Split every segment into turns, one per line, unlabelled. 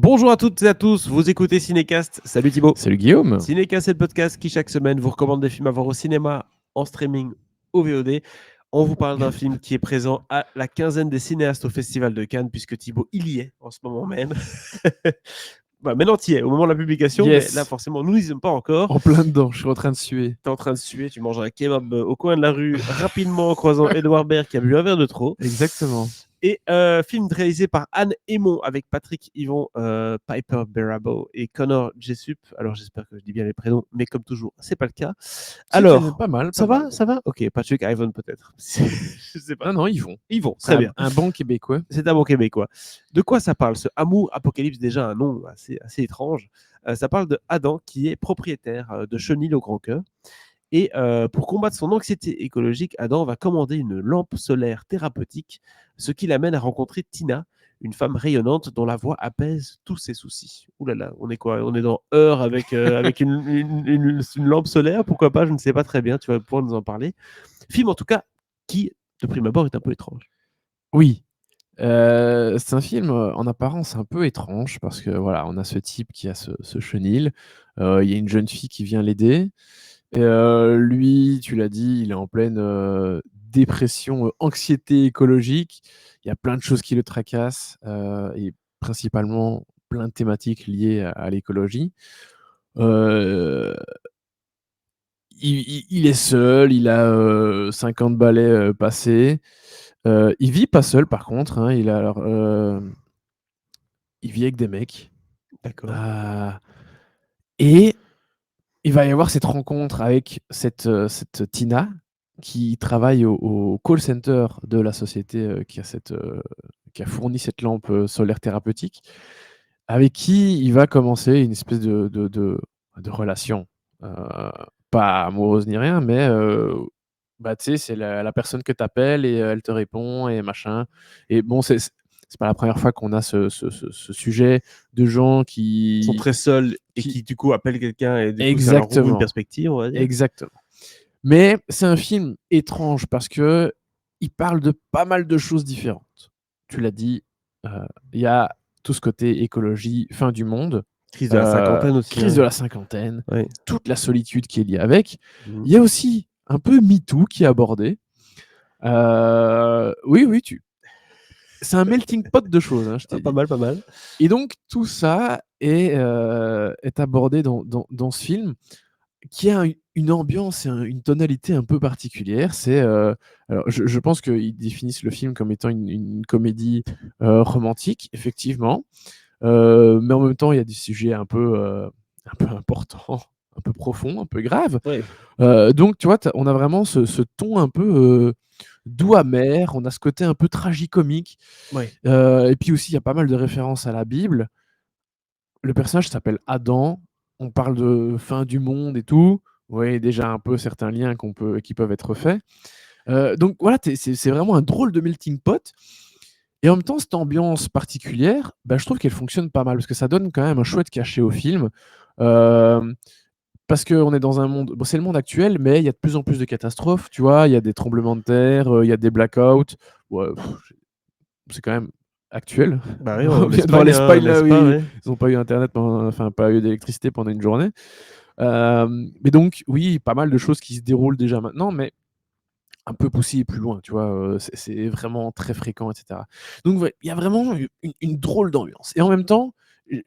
Bonjour à toutes et à tous, vous écoutez Cinécast. Salut Thibaut.
Salut Guillaume.
Cinécast, c'est le podcast qui chaque semaine vous recommande des films à voir au cinéma, en streaming, au VOD. On vous parle d'un film qui est présent à la quinzaine des cinéastes au Festival de Cannes, puisque Thibaut, il y est en ce moment même. Bah, maintenant, tu y es au moment de la publication, mais là,
Yes.
forcément, nous n'y sommes pas encore.
En plein dedans, je suis en train de suer.
Tu es en train de suer, tu manges un kebab au coin de la rue, rapidement en croisant Edouard Baird qui a bu un verre de trop.
Exactement.
Et film réalisé par Anne Hémon avec Patrick Yvon, Piper Perabo et Connor Jessup. Alors j'espère que je dis bien les prénoms, mais comme toujours, c'est pas le cas. Alors,
Pas mal.
ça
Pas
va,
mal.
ça va. Ok, Patrick Yvon peut-être. Je sais pas.
Non, ils vont.
Yvon,
C'est
très bien.
un bon Québécois.
C'est un bon québécois. De quoi ça parle ce Amour Apocalypse, déjà un nom assez étrange. Ça parle de Adam qui est propriétaire de chenilles au grand cœur. Et pour combattre son anxiété écologique, Adam va commander une lampe solaire thérapeutique, ce qui l'amène à rencontrer Tina, une femme rayonnante dont la voix apaise tous ses soucis. Ouh là là, on est quoi? On est dans Heure avec, avec une lampe solaire, pourquoi pas? Je ne sais pas très bien, tu vas pouvoir nous en parler. Film en tout cas qui, de prime abord, est un peu étrange.
Oui. C'est un film en apparence un peu étrange parce que voilà, on a ce type qui a ce chenil. Il y a une jeune fille qui vient l'aider. Et lui, tu l'as dit, il est en pleine dépression, anxiété écologique. Il y a plein de choses qui le tracassent et principalement plein de thématiques liées à l'écologie. Euh, il est seul, il a 50 balais passés. Il vit pas seul par contre, hein, il vit avec des mecs.
D'accord.
Et il va y avoir cette rencontre avec cette Tina qui travaille au call center de la société qui a fourni cette lampe solaire thérapeutique, avec qui il va commencer une espèce de relation. Euh, Pas amoureuse ni rien, mais bah, tu sais, c'est la personne que tu appelles et elle te répond et machin. Et bon, c'est pas la première fois qu'on a ce sujet de gens
Ils sont très seuls et qui du coup appellent quelqu'un et du coup ça leur ouvre une perspective, on va dire.
Exactement. Mais c'est un film étrange parce que il parle de pas mal de choses différentes. Tu l'as dit, il y a tout ce côté écologie, fin du monde,
Crise de la cinquantaine aussi.
crise de la cinquantaine,
Ouais.
toute la solitude qui est liée avec.
Mhm.
Il y a aussi un peu MeToo qui est abordé. Oui, c'est un melting pot de choses, hein, je t'ai
Pas
dit.
mal, pas mal.
Et donc tout ça est abordé dans ce film qui a une ambiance et une tonalité un peu particulière. Alors, je pense qu'ils définissent le film comme étant une comédie romantique, effectivement, mais en même temps, il y a des sujets un peu importants, un peu profonds, un peu graves.
Ouais.
Donc, tu vois, on a vraiment ce ton un peu doux amer, on a ce côté un peu tragicomique,
Ouais.
et puis aussi, il y a pas mal de références à la Bible. Le personnage s'appelle Adam. On parle de fin du monde et tout. Vous voyez déjà un peu certains liens qui peuvent être faits. Donc voilà, c'est vraiment un drôle de melting pot. Et en même temps, cette ambiance particulière, bah, je trouve qu'elle fonctionne pas mal parce que ça donne quand même un chouette cachet au film. Euh, Parce qu'on est dans un monde, bon, c'est le monde actuel, mais il y a de plus en plus de catastrophes, tu vois, il y a des tremblements de terre, il y a des blackouts. Ouais, c'est quand même actuel.
Bah oui,
On
en
vient de voir
Espagne,
l'Espagne, là,
n'est-ce
où
pas,
ils
ouais.
n'ont pas eu Internet, enfin pas eu d'électricité pendant une journée. Mais donc, oui, pas mal de choses qui se déroulent déjà maintenant, mais un peu poussé plus loin, tu vois, c'est vraiment très fréquent, etc. Donc, ouais, il y a vraiment une drôle d'ambiance. Et en même temps, et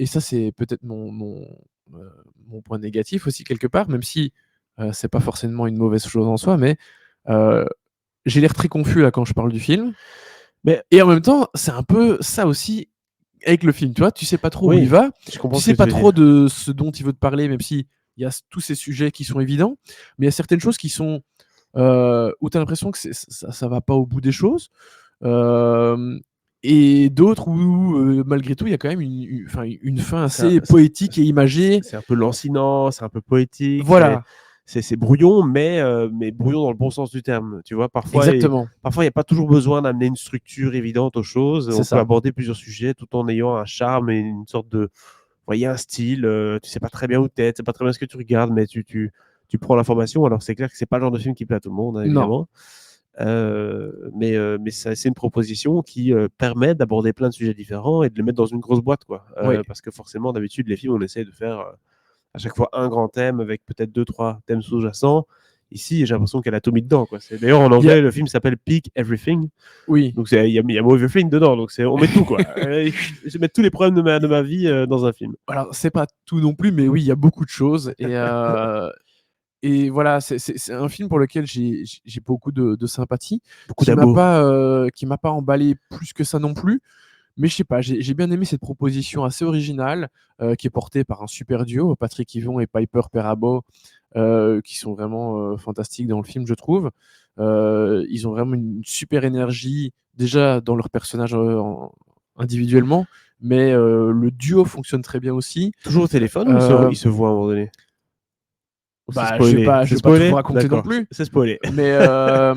ça, c'est peut-être mon point négatif aussi, quelque part, même si c'est pas forcément une mauvaise chose en soi, mais euh, j'ai l'air très confus là quand je parle du film.
Mais
Et en même temps, c'est un peu ça aussi avec le film, tu vois, tu sais pas trop où il
oui,
va,
je comprends
tu
ce que
sais
tu
pas
veux
trop
dire.
de ce dont il veut te parler, même si il y a tous ces sujets qui sont évidents, mais il y a certaines choses qui sont où tu as l'impression que ça va pas au bout des choses, euh, et d'autres où malgré tout il y a quand même une fin
C'est un,
assez poétique et imagée.
c'est un peu lancinant, c'est un peu poétique,
Voilà,
c'est brouillon, mais brouillon dans le bon sens du terme. Tu vois,
exactement,
parfois il n'y a pas toujours besoin d'amener une structure évidente aux choses.
c'est
On peut
ça.
aborder plusieurs sujets tout en ayant un charme et une sorte de, voyez, un style. Tu sais pas très bien où t'es, tu sais pas très bien ce que tu regardes, mais tu prends l'information. Alors c'est clair que c'est pas le genre de film qui plaît à tout le monde, hein,
Non,
évidemment. Mais c'est une proposition qui permet d'aborder plein de sujets différents et de les mettre dans une grosse boîte, quoi.
Oui.
Parce que forcément, d'habitude, les films, on essaie de faire à chaque fois un grand thème avec peut-être 2-3 thèmes sous-jacents. Ici, j'ai l'impression qu'elle a tout mis dedans, quoi. D'ailleurs, en anglais, le film s'appelle Peak Everything.
Oui.
Donc, il y a mot everything dedans. Donc, on met tout, quoi. Je vais mettre tous les problèmes de ma vie dans un film.
Alors, c'est pas tout non plus, mais oui, il y a beaucoup de choses. Et voilà, c'est un film pour lequel j'ai beaucoup de sympathie,
Beaucoup d'amour.
qui m'a pas emballé plus que ça non plus. Mais je sais pas, j'ai bien aimé cette proposition assez originale, qui est portée par un super duo, Patrick Yvon et Piper Perabo, qui sont vraiment fantastiques dans le film, je trouve. Ils ont vraiment une super énergie, déjà dans leur personnage individuellement, mais le duo fonctionne très bien aussi.
Toujours au téléphone ou il se voit à un moment donné?
Bah, je vais pas tout vous raconter non plus.
C'est spoilé.
Mais en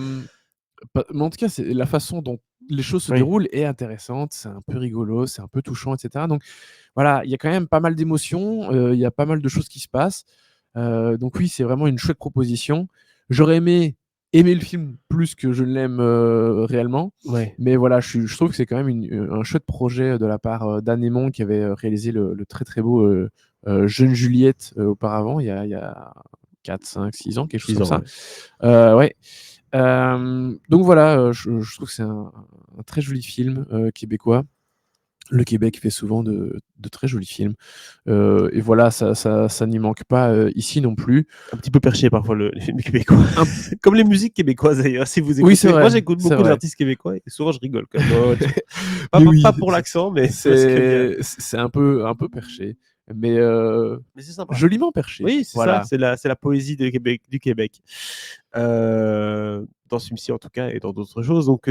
tout cas, la façon dont les choses se déroulent est intéressante, c'est un peu rigolo, c'est un peu touchant, etc. Donc voilà, il y a quand même pas mal d'émotions, il y a pas mal de choses qui se passent. Donc oui, c'est vraiment une chouette proposition. J'aurais aimé aimer le film plus que je l'aime réellement.
Ouais.
Mais voilà, je trouve que c'est quand même un chouette projet de la part d'Anne Aymon, qui avait réalisé le très très beau Jeune Juliette auparavant, il y a 4, 5, 6 ans, quelque chose comme ça. Ouais. Donc voilà, je trouve que c'est un très joli film québécois. Le Québec fait souvent de très jolis films. Et voilà, ça n'y manque pas ici non plus.
Un petit peu perché parfois les films québécois. Comme les musiques québécoises d'ailleurs, si vous écoutez.
Oui, c'est vrai.
Moi j'écoute beaucoup d'artistes québécois et souvent je rigole quand même. Pas pour l'accent, mais
c'est un peu perché. Mais
c'est sympa.
Joliment perché.
Oui, c'est
voilà.
ça, c'est la poésie du Québec. Dans ce film-ci en tout cas et dans d'autres choses. Donc,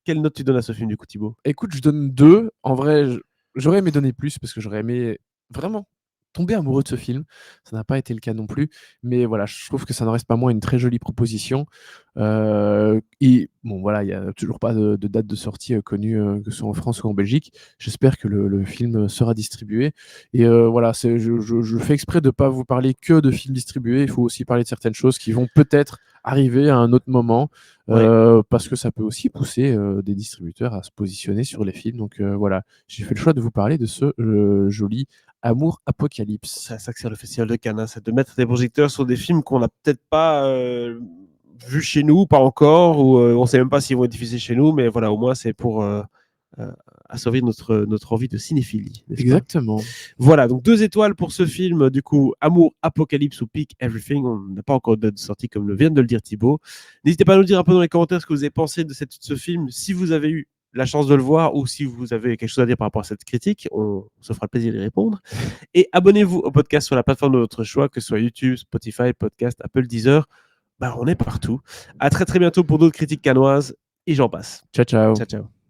quelle note tu donnes à ce film du coup, Thibaut?
Écoute, je donne 2. En vrai, j'aurais aimé donner plus parce que j'aurais aimé vraiment tomber amoureux de ce film. Ça n'a pas été le cas non plus. Mais voilà, je trouve que ça n'en reste pas moins une très jolie proposition. Et bon, voilà, il n'y a toujours pas de date de sortie connue, que ce soit en France ou en Belgique. J'espère que le film sera distribué. Et voilà, je fais exprès de ne pas vous parler que de films distribués. Il faut aussi parler de certaines choses qui vont peut-être arriver à un autre moment. Parce que ça peut aussi pousser des distributeurs à se positionner sur les films. Donc voilà, j'ai fait le choix de vous parler de ce joli Amour Apocalypse.
C'est ça que c'est le Festival de Cannes, c'est de mettre des projecteurs sur des films qu'on n'a peut-être pas vus chez nous, pas encore, ou on ne sait même pas s'ils vont être diffusés chez nous, mais voilà, au moins c'est pour assouvir notre envie de cinéphilie.
Exactement.
Voilà, donc 2 étoiles pour ce film, du coup, Amour, Apocalypse ou Peak Everything. On n'a pas encore de date de sortie, comme vient de le dire Thibaut. N'hésitez pas à nous dire un peu dans les commentaires ce que vous avez pensé de ce film, si vous avez eu la chance de le voir ou si vous avez quelque chose à dire par rapport à cette critique. On se fera le plaisir d'y répondre. Et abonnez-vous au podcast sur la plateforme de votre choix, que ce soit YouTube, Spotify, Podcast, Apple, Deezer. On est partout. À très très bientôt pour d'autres critiques cannoises et j'en passe.
Ciao, ciao.
Ciao, ciao.